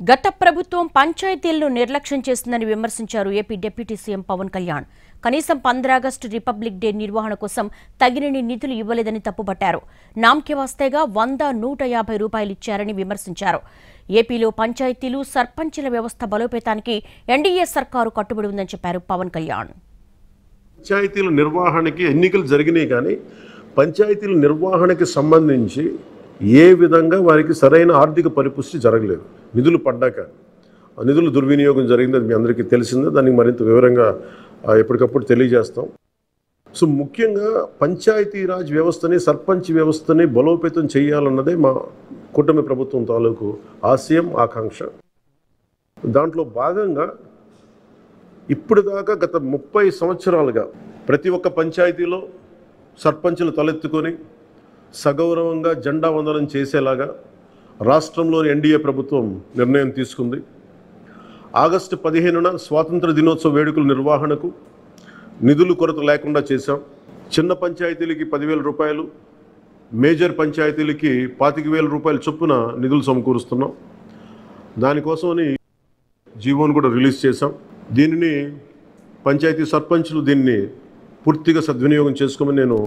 గత ప్రభుత్వం పంచాయతీలను నిర్లక్ష్యం చేస్తుందని విమర్శించారు AP deputy CM Pawan Kalyan. కనీసం 15 ఆగస్టు రిపబ్లిక్ డే నిర్వహణ కోసం తగినన్ని నిధులు ఇవ్వలేదని తప్పుపట్టారు. నామకే వాస్తేగా 100-150 రూపాయలు ఇచ్చారని విమర్శించారు. ఏపీలో పంచాయతీలు సర్పంచుల వ్యవస్థ బలోపేతానికి ఎన్డీఏ సర్కారు కట్టుబడి ఉందని చెప్పారు పవన్ కళ్యాణ్. పంచాయతీల నిర్వహణకి ఎన్నికలు జరిగినాయి కానీ పంచాయతీల నిర్వహణకి సంబంధించి ఏ విధంగా వారికి సరైన ఆర్థిక పరిపుష్టి జరగలేదు. నిధులు పడ్డాక నిధుల దుర్వినియోగం జరిగింది, అది మీ అందరికీ తెలిసిందే. దానికి మరింత వివరంగా ఎప్పటికప్పుడు తెలియజేస్తాం. సో ముఖ్యంగా పంచాయతీరాజ్ వ్యవస్థని, సర్పంచ్ వ్యవస్థని బలోపేతం చేయాలన్నదే మా కూటమి ప్రభుత్వం తాలూకు ఆశయం, ఆకాంక్ష. దాంట్లో భాగంగా ఇప్పుడు దాకా గత 30 సంవత్సరాలుగా ప్రతి ఒక్క పంచాయతీలో సర్పంచులు తలెత్తుకొని సగౌరవంగా జెండా వందనం చేసేలాగా రాష్ట్రంలోని ఎన్డీఏ ప్రభుత్వం నిర్ణయం తీసుకుంది. ఆగస్టు 15న స్వాతంత్ర దినోత్సవ వేడుకల నిర్వహణకు నిధులు కొరత లేకుండా చేశాం. చిన్న పంచాయతీలకి 10,000 రూపాయలు, మేజర్ పంచాయతీలకి 25,000 రూపాయల చొప్పున నిధులు సమకూరుస్తున్నాం. దానికోసమని జీవోను కూడా రిలీజ్ చేశాం. దీనిని పంచాయతీ సర్పంచులు దీన్ని పూర్తిగా సద్వినియోగం చేసుకోమని నేను